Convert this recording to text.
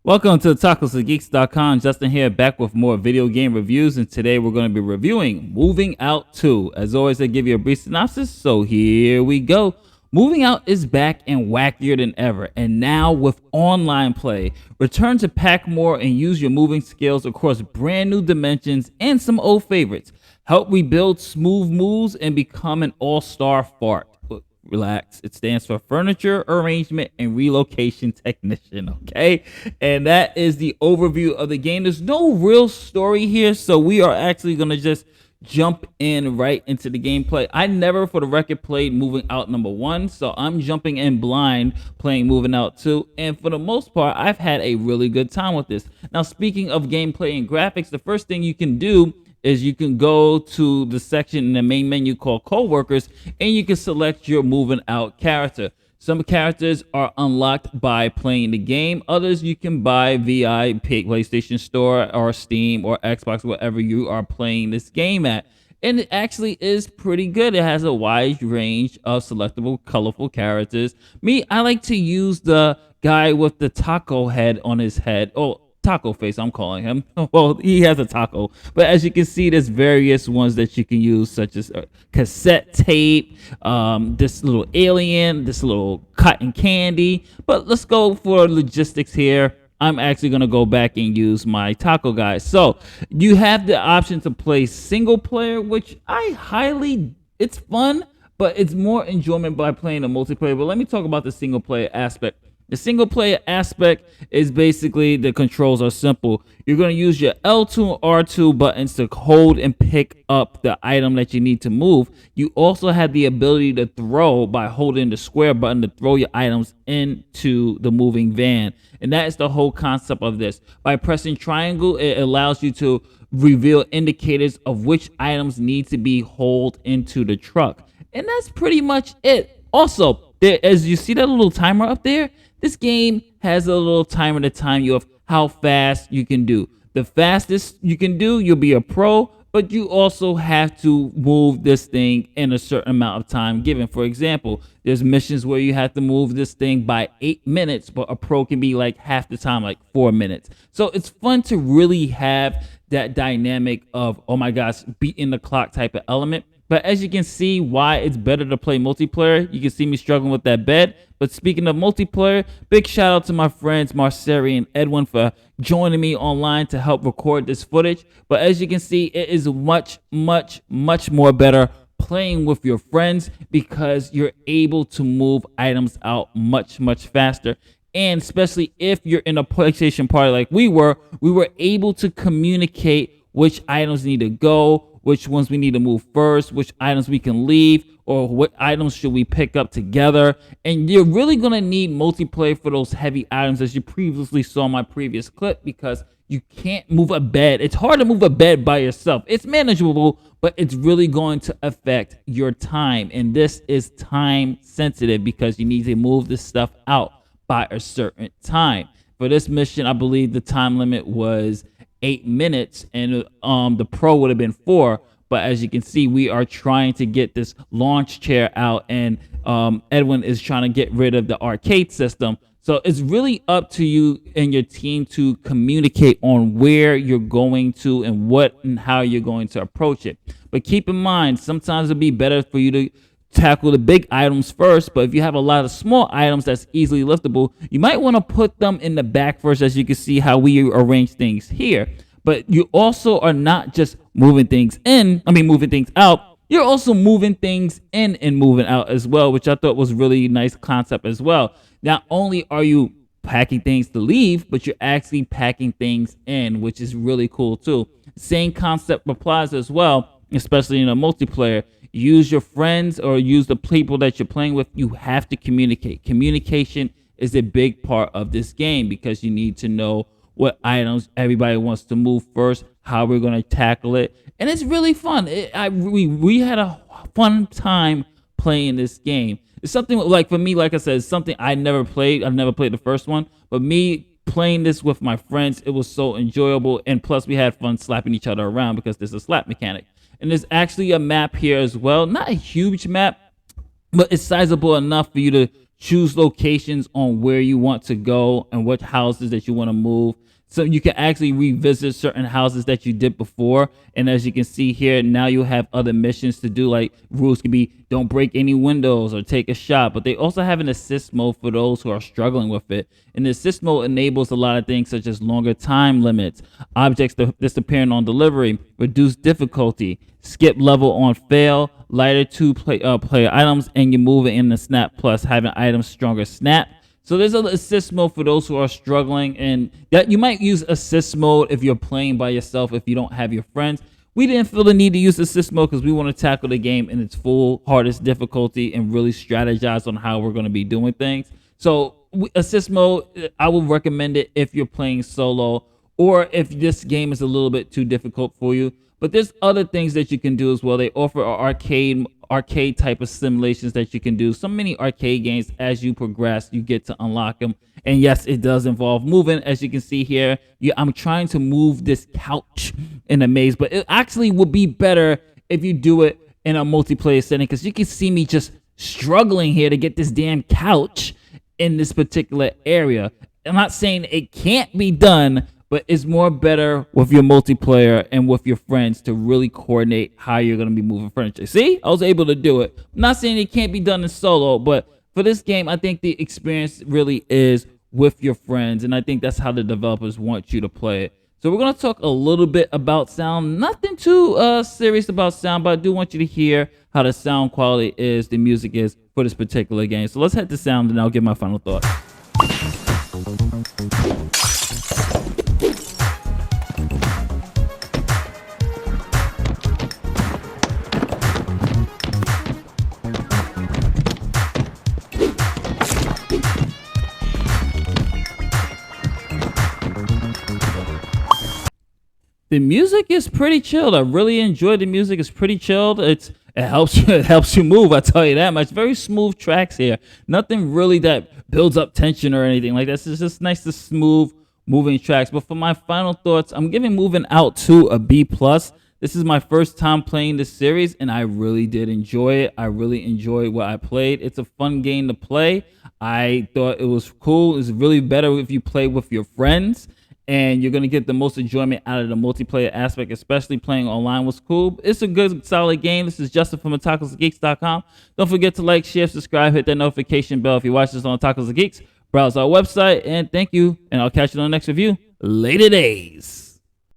Welcome to TacosandGeeks.com. Justin here, back with more video game reviews, and today we're going to be reviewing Moving Out 2. As always, I give you a brief synopsis, so here we go. Moving Out is back and wackier than ever, and now with online play. Return to Packmore and use your moving skills across brand new dimensions and some old favorites. Help rebuild smooth moves and become an all-star F.A.R.T. Relax, it stands for Furniture Arrangement and Relocation Technician, okay? And that is the overview of the game. There's no real story here, so we are actually going to just jump in right into the gameplay. I never, for the record, played Moving Out number 1, so I'm jumping in blind playing Moving Out 2, and for the most part, I've had a really good time with this. Now, speaking of gameplay and graphics, the first thing you can do is you can go to the section in the main menu called coworkers, and you can select your Moving Out character. Some characters are unlocked by playing the game. Others you can buy via PlayStation Store or Steam or Xbox, wherever you are playing this game at. And it actually is pretty good. It has a wide range of selectable, colorful characters. Me, I like to use the guy with the taco head on his head. Oh, taco face, I'm calling him. Well, he has a taco, but as you can see, there's various ones that you can use, such as cassette tape, this little alien, this little cotton candy. But let's go for logistics here. I'm actually going to go back and use my taco guy. So you have the option to play single player, which it's fun, but it's more enjoyment by playing a multiplayer. But let me talk about the single player aspect. The single player aspect is basically the controls are simple. You're going to use your L2 and R2 buttons to hold and pick up the item that you need to move. You also have the ability to throw by holding the square button to throw your items into the moving van. And that is the whole concept of this. By pressing triangle, it allows you to reveal indicators of which items need to be hauled into the truck. And that's pretty much it. Also, as you see that little timer up there, this game has a little timer to time you of how fast you can do. The fastest you can do, you'll be a pro, but you also have to move this thing in a certain amount of time given. For example, there's missions where you have to move this thing by 8 minutes, but a pro can be like half the time, like 4 minutes. So it's fun to really have that dynamic of, oh my gosh, beating the clock type of element. But as you can see why it's better to play multiplayer, you can see me struggling with that bed. But speaking of multiplayer, big shout out to my friends Marceri and Edwin for joining me online to help record this footage. But as you can see, it is much more better playing with your friends because you're able to move items out much faster. And especially if you're in a PlayStation party like we were able to communicate which items need to go, which ones we need to move first, which items we can leave, or what items should we pick up together. And you're really going to need multiplayer for those heavy items, as you previously saw in my previous clip, because you can't move a bed. It's hard to move a bed by yourself. It's manageable, but it's really going to affect your time. And this is time sensitive because you need to move this stuff out by a certain time. For this mission, I believe the time limit was 8 minutes, and the pro would have been 4. But as you can see, we are trying to get this launch chair out, and Edwin is trying to get rid of the arcade system. So it's really up to you and your team to communicate on where you're going to and what and how you're going to approach it. But keep in mind, sometimes it'll be better for you to tackle the big items first, but if you have a lot of small items that's easily liftable, you might want to put them in the back first, as you can see how we arrange things here. But you also are not just moving things out, you're also moving things in and moving out as well, which I thought was really nice concept as well. Not only are you packing things to leave, but you're actually packing things in, which is really cool too. Same concept applies as well, especially in a multiplayer. Use your friends or use the people that you're playing with. You have to communicate. Communication is a big part of this game because you need to know what items everybody wants to move first, how we're going to tackle it. And it's really fun. We had a fun time playing this game. It's something like, for me, like I said, it's something I never played. I've never played the first one, but me playing this with my friends, it was so enjoyable. And plus we had fun slapping each other around because there's a slap mechanic. And there's actually a map here as well. Not a huge map, but it's sizable enough for you to choose locations on where you want to go and what houses that you want to move. So you can actually revisit certain houses that you did before. And as you can see here, now you have other missions to do. Like rules can be don't break any windows or take a shot. But they also have an assist mode for those who are struggling with it. And the assist mode enables a lot of things such as longer time limits, objects disappearing on delivery, reduced difficulty, skip level on fail, lighter player items, and you're moving in the snap plus having items stronger snap. So there's an assist mode for those who are struggling, and that you might use assist mode if you're playing by yourself, if you don't have your friends. We didn't feel the need to use assist mode because we want to tackle the game in its full hardest difficulty and really strategize on how we're going to be doing things. So assist mode, I would recommend it if you're playing solo or if this game is a little bit too difficult for you. But there's other things that you can do as well. They offer arcade type of simulations that you can do. So many arcade games, as you progress, you get to unlock them. And yes, it does involve moving. As you can see here, I'm trying to move this couch in a maze, but it actually would be better if you do it in a multiplayer setting, because you can see me just struggling here to get this damn couch in this particular area. I'm not saying it can't be done, but it's more better with your multiplayer and with your friends to really coordinate how you're going to be moving furniture. See, I was able to do it. I'm not saying it can't be done in solo, but for this game, I think the experience really is with your friends, and I think that's how the developers want you to play it. So we're going to talk a little bit about sound. Nothing too serious about sound, but I do want you to hear how the sound quality is, the music is for this particular game. So let's head to sound, and I'll give my final thought. The music is pretty chilled. I really enjoy the music. It's pretty chilled. It helps you. It helps you move. I tell you that much. Very smooth tracks here. Nothing really that builds up tension or anything like that. It's just nice to smooth moving tracks. But for my final thoughts, I'm giving Moving Out 2 a B+. This is my first time playing this series, and I really did enjoy it. I really enjoyed what I played. It's a fun game to play. I thought it was cool. It's really better if you play with your friends, and you're going to get the most enjoyment out of the multiplayer aspect, especially playing online was cool. It's a good, solid game. This is Justin from TacosandGeeks.com. Don't forget to like, share, subscribe, hit that notification bell if you watch this on Tacos and Geeks. Browse our website, and thank you, and I'll catch you on the next review. Later days.